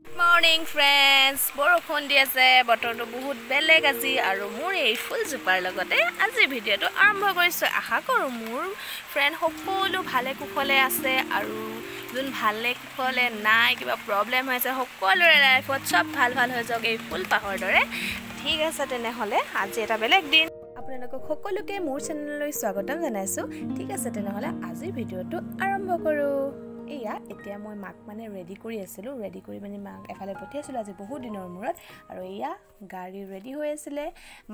Morning friends, বৰষুণ দি আছে বতৰটো বহুত বেলেগ আজি আৰু মোৰ এই ফুলজোপাৰ লগতে আজি ভিডিঅটো আৰম্ভ কৰিছো আশা কৰো মোৰ ফ্ৰেন্ড সকলো ভালে কুশলে আছে আৰু যোন ভালে কুশলে নাই কিবা প্ৰবলেম হৈছে সকলোৰে লাইফত সব ভাল হৈ যাওক এই ফুল পাহৰ দৰে ঠিক আছে তেনেহলে আজি এটা বেলেগ দিন আপোনালোকক সকলোকে মোৰ চেনেললৈ স্বাগতম জনাইছো ঠিক আছে তেনেহলে আজি ভিডিঅটো আৰম্ভ কৰো এয়া এতিয়া মই মাক মানে ৰেডি কৰি আছিল ৰেডি কৰি মানে মাক এফালে পঠিয়াছিল আজি বহুত দিনৰ মূৰত আৰু এয়া গাড়ী ৰেডি হৈ আছিল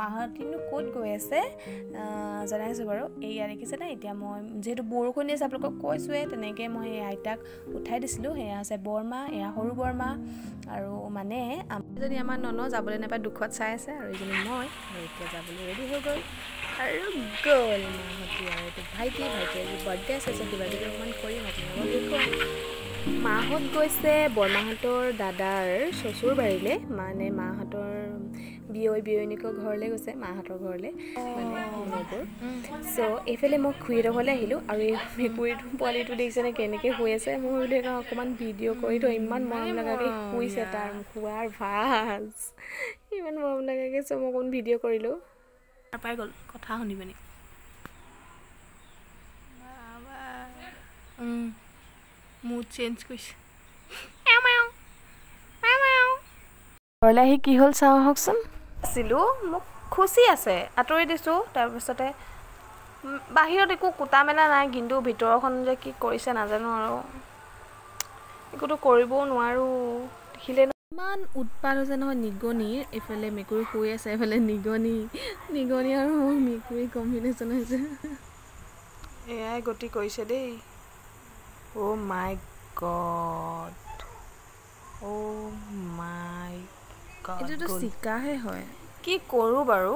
মাহতিনো কোত গৈ আছে জনাইছো বাৰু এয়া দেখিছে না এতিয়া মই যেহেতু বৰষুণ আছে আপোনালোকক কৈছোৱে তেনেকৈ মই আইতাক উঠাই দিছিলো এয়া আছে বৰমা এয়া সৰু বৰমা আৰু মানে যদি আমাৰ নন যাবলৈ নাপায় দুখত চাই আছে আৰু এজনী মই এতিয়া যাবলৈ ৰেডি হৈ গ'ল আৰু গ'ল মাহতি আৰু এইটো ভাইটি বাৰ্থডে আছে কিবা কিবি অকণমান কৰিম আপোনালোকক দেখুৱাম মাহত গৈছে বৰমাহঁতৰ দাদাৰ শ্বশুৰ বাৰীলৈ মানে মাহঁতৰ বিয়নীকৰ ঘৰলৈ গৈছে মাহঁতৰ ঘৰলৈ মানে নবৌৰ চ' এইফালে মই খুৰীহঁতৰ ঘৰলৈ আহিলোঁ আৰু এই মেকুৰীটো পোৱালিটো দেখিছেনে কেনেকৈ শুই আছে মই বুলি অকণমান ভিডিঅ' কৰি থৈ ইমান মৰম লগাকৈ শুইছে তাৰ শুৱাৰ ভাজ ইমান মৰম লগাকৈ চ' মই অকণমান ভিডিঅ' কৰিলোঁ পাই গ'ল কথা শুনিবনি মুড চেঞ্জ কৰিছে ঘৰলৈ আহি কি হ'ল চাওঁ আহকচোন আছিলোঁ মোক খুচি আছে আঁতৰি দিছোঁ তাৰপিছতে বাহিৰত একো কুটা মেলা নাই কিন্তু ভিতৰখন যে কি কৰিছে নাজানো আৰু একোতো কৰিবও নোৱাৰোঁ দেখিলে ইমান উৎপাত হৈছে নহয় নিগনিৰ এইফালে মেকুৰী শুই আছে এইফালে নিগনি আৰু মেকুৰী কম্বিনেশ্যন হৈছে এয়াই গতি কৰিছে দেই অ' মাই গড এইটোতো চিকাহে হয় কি কৰোঁ বাৰু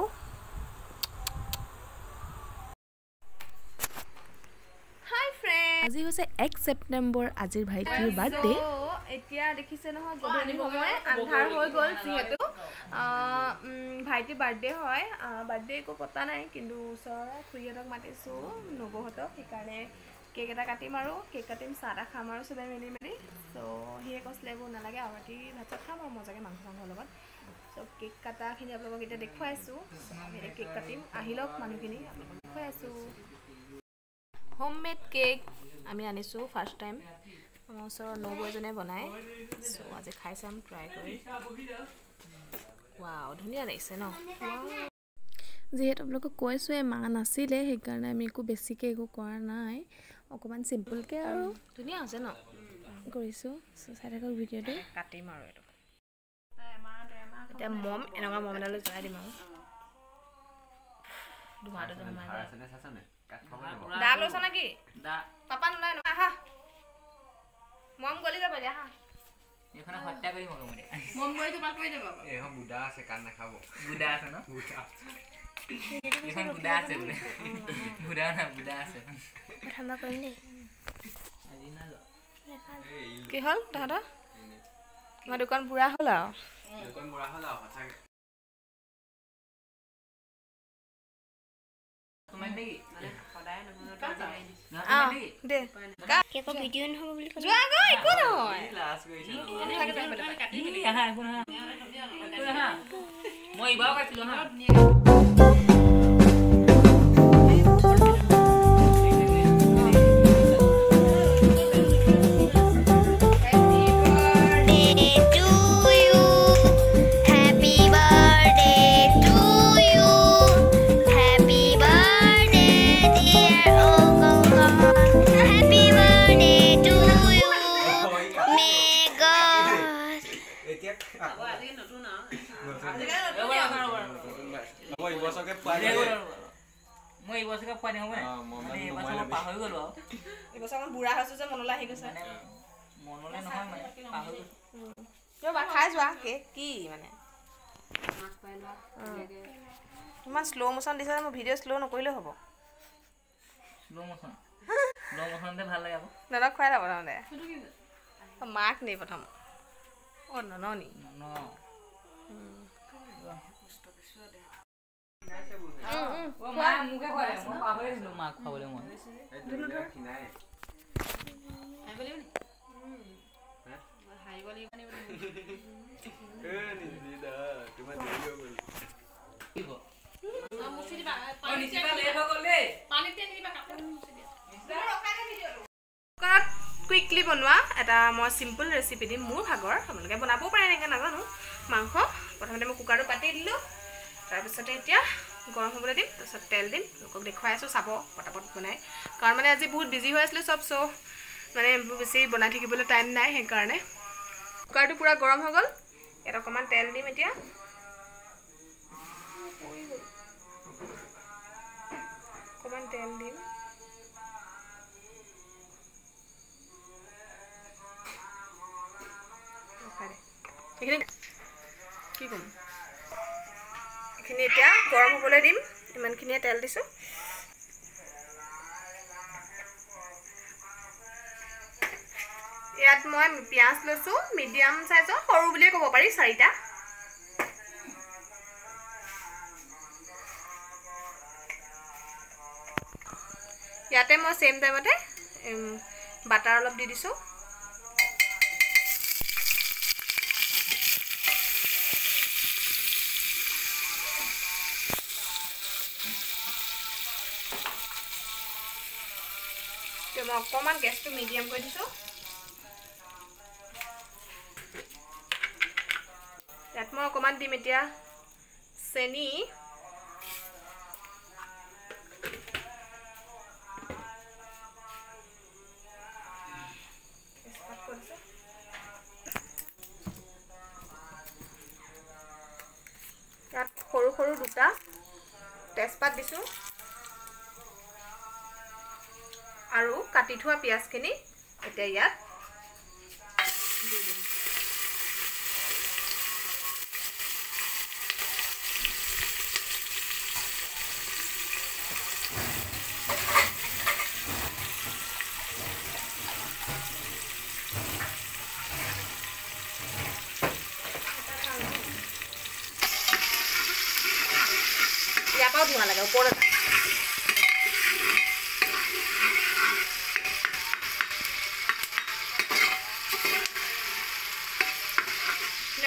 হাই ফ্ৰেণ্ড আজি হৈছে 1 ছেপ্টেম্বৰ আজিৰ ভাইটিৰ বাৰ্থডে এতিয়া দেখিছে নহয় গধূলি সময় আন্ধাৰ হৈ গ'ল যিহেতু ভাইটিৰ বাৰ্থডে হয় বাৰ্থডে একো পতা নাই কিন্তু ওচৰৰে খুৰীহঁতক মাতিছোঁ নবৌহঁতক সেইকাৰণে কেক এটা কাটিম আৰু কেক কাটিম চাহ তাহ খাম আৰু চবে মিলি চ' সিয়ে কৈছিলে এইবোৰ নালাগে আৰু ৰাতি ভাত চাত খাম আৰু মজাকৈ মাংসৰ লগত চ' কেক কটাখিনি আপোনালোকক এতিয়া দেখুৱাইছোঁ কেক কাটিম আহি লওক মানুহখিনি আপোনালোকক দেখুৱাইছোঁ হোমমেড কেক আমি আনিছোঁ ফাৰ্ষ্ট টাইম আমাৰ ওচৰৰ নবৌ এজনে বনায় চ' আজি খাই চাম ট্ৰাই কৰি ৱাও ধুনীয়া লাগিছে ন যিহেতু আপোনালোকক কৈছোঁৱে মা নাছিলে সেইকাৰণে আমি একো বেছিকৈ একো কৰা নাই অকণমান চিম্পুলকৈ আৰু ধুনীয়া হৈছে ন কৰিছোঁ চাই থাকক ভিডিঅ'টো কাটিম আৰু এইটো এতিয়া মম এনেকুৱা মম এডালৈ জ্বলাই দিম আৰু ধোঁৱাটো জমাই দা লৈছ নেকি পাপা নোলাই নহয় আহা মম গলি যাব দিয়া আহা এখনে হত্যা কৰি মম মানে মম গলি তোমাক কৈ যাব এখন বুদা আছে কান নাখাব বুদা আছে ন এখন বুদা আছে বোলে বুদা আছে ঠাণ্ডা কৰিম দেই আজি না কি হ'ল তাহাঁতৰ তোমাৰ দোকান বুঢ়া হ'ল আৰু সঁচাকৈ মই এইবাৰ পাইছিলো মই এই বছৰকে খুৱাই দিওঁ মানে এই বছৰ পাহৰি গ'লো আৰু এই বছৰ অকণ বুঢ়া হৈছোঁ যে মনলৈ আহি গৈছে মনলৈ নহয় মানে পাহৰি গৈছোঁ খাই যোৱা কেক কি মানে ইমান শ্ল' মোশ্যন দিছে মোৰ ভিডিঅ' শ্ল' নকৰিলেও হ'ব শ্ল' মোশ্যনতে ভাল লাগে আকৌ দাদাক খুৱাই যাব তাৰমানে মাক নি প্ৰথম অ' ননি মাক খুৱাবলৈ মই কুইকলি বনোৱা এটা মই সিম্পল ৰেচিপি দিম মোৰ ভাগৰ আপোনালোকে বনাব পাৰে নেকি নাজানো মাংস প্ৰথমতে মই কুকাৰটো পাতি দিলো তাৰপিছতে এতিয়া গৰম হ'বলৈ দিম তাৰপিছত তেল দিম লোকক দেখুৱাই আছো চাব পটাপট বনাই কাৰণ মানে আজি বহুত বিজি হৈ আছিল সব সো মানে বেছি বনাই থাকিবলৈ টাইম নাই সেই কাৰণে কুকাৰটো পুৰা গৰম হৈ গ'ল এটা অকমান তেল দিম এতিয়া অকমান তেল দিম কি কম এখিনি এতিয়া গৰম হ'বলৈ দিম ইমানখিনিয়ে তেল দিছো ইয়াত মই পিয়াজ লৈছো মিডিয়াম সাইজৰ সৰু বুলি ক'ব পাৰি 4টা ইয়াতে মই সেম টাইমতে বাটাৰ অলপ দি দিছো মই অকমান গেছটো মিডিয়াম কৰি দিছো ইয়াত মই অকমান দিম এতিয়া চেনি ইয়াত সৰু সৰু দুটা তেজপাত দিছো আৰু কাটি থোৱা পিয়াজখিনি এতিয়া ইয়াত দি দিম ইয়াৰ পৰা ধোঁৱা লাগে ওপৰত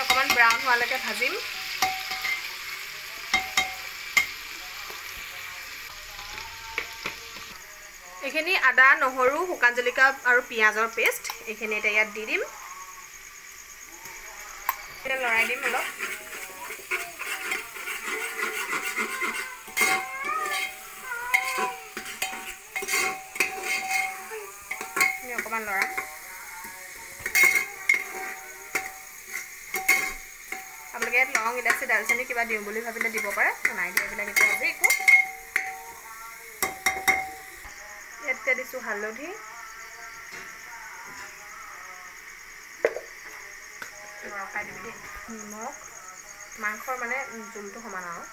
অকমান ব্ৰাউন হোৱালৈকে ভাজিম এইখিনি আদা নহৰু শুকান জলকীয়া আৰু পিয়াজৰ পেষ্ট এইখিনি এটা ইয়াত দি দিম এটা লৰাই দিম অলপ অকমান লৰাম আপোনালোকে লং ইলাচি দালচেনি কিবা দিম বুলি ভাবিলে দিব পাৰে নাই দিয়া এইবিলাক এতিয়া আজি একো ইয়াতে দিছো হালধি ৰখাই দিবি নিমখ মাংসৰ মানে জোলটো সমান আৰু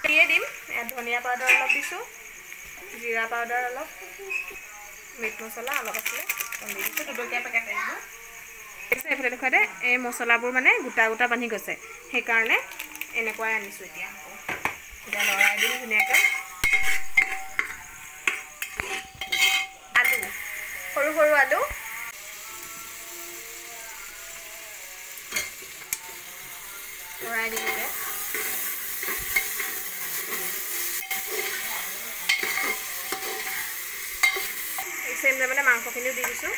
দিয়ে দিম ইয়াত ধনিয়া পাউডাৰ অলপ দিছো জিৰা পাউডাৰ অলপ মিট মছলা অলপ আছে দি দিছো দুটকীয়া পেকেট এইবোৰ এইফালে দেখুৱাই দে এই মছলাবোৰ মানে গোটা গোটা বান্ধি গৈছে সেইকাৰণে এনেকুৱাই আনিছো এতিয়া এতিয়া লৰাই দিম ধুনীয়াকৈ আলু সৰু সৰু আলু লৰাই দিম এতিয়া সেম মানে মাংসখিনিও দি দিছো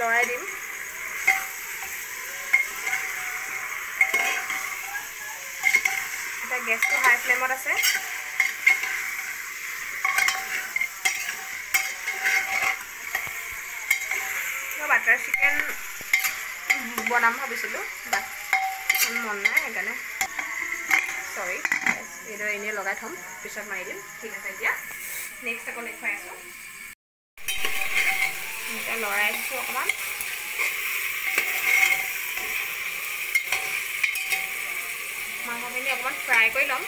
লৰাই দিম এটা গেছটো হাই ফ্লেমত আছে বাটাৰ চিকেন বনাম ভাবিছিলোঁ বাট মন নাই সেইকাৰণে সৰি এইদৰে এনেই লগাই থ'ম পিছত মাৰি দিম ঠিক আছে এতিয়া নেক্সট আকৌ দেখুৱাই আছোঁ এতিয়া লৰাই দিছোঁ অকণমান মাংসখিনি অকণমান ফ্ৰাই কৰি ল'ম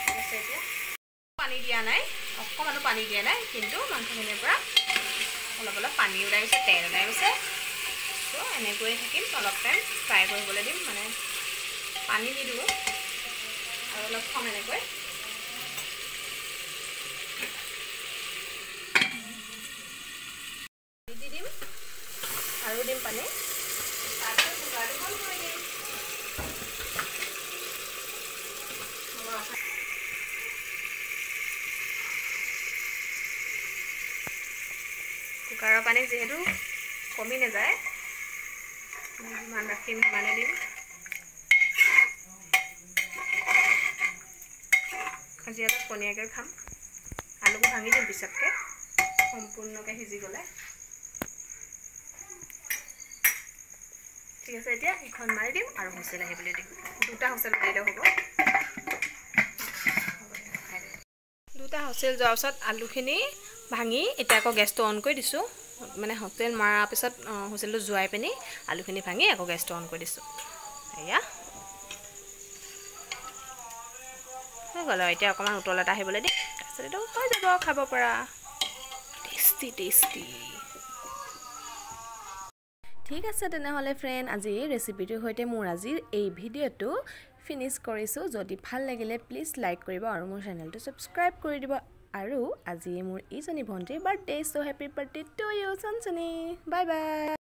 ঠিক আছে এতিয়া পানী দিয়া নাই অকণমানো পানী দিয়া নাই কিন্তু মাংসখিনিৰ পৰা অলপ অলপ পানী ওলাই গৈছে তেল ওলাই গৈছে ত' এনেকৈয়ে থাকিম অলপ টাইম ফ্ৰাই কৰিবলৈ দিম মানে পানী নিদিওঁ আৰু অলপ থ'ম এনেকৈ পানী তাৰপিছত কুকাৰটো বন্ধ কৰি দিম কুকাৰৰ পানী যিহেতু কমি নাযায় যিমান ৰাখিম সিমানে দিম আজি অলপ পনীয়াকৈ খাম আলুবোৰ ভাঙি দিম পিছতকৈ সম্পূৰ্ণকৈ সিজি গ'লে ঠিক আছে এতিয়া এখন মাৰি দিম আৰু হুইচেল আহিবলৈ দিম দুটা হুইচেল মাৰিলে হ'ব দুটা হুইচেল যোৱাৰ পিছত আলুখিনি ভাঙি এতিয়া আকৌ গেছটো অন কৰি দিছোঁ মানে হুইচেল মৰাৰ পিছত হুইচেলটো যোৱাই পিনি আলুখিনি ভাঙি আকৌ গেছটো অন কৰি দিছোঁ এয়া হৈ গ'ল আৰু এতিয়া অকণমান উতল এটা আহিবলৈ দিম তাৰপিছত এইটো হৈ যাব খাব পৰা টেষ্টি টেষ্টি ঠিক আছে তেনেহ'লে ফ্ৰেণ্ড আজি ৰেচিপিটোৰ সৈতে মোৰ আজিৰ এই ভিডিঅ'টো ফিনিছ কৰিছোঁ যদি ভাল লাগিলে প্লিজ লাইক কৰিব আৰু মোৰ চেনেলটো ছাবস্ক্ৰাইব কৰি দিব আৰু আজি মোৰ ইজনী ভণ্টিৰ birthday so' happy birthday to you চনচনী বাই বাই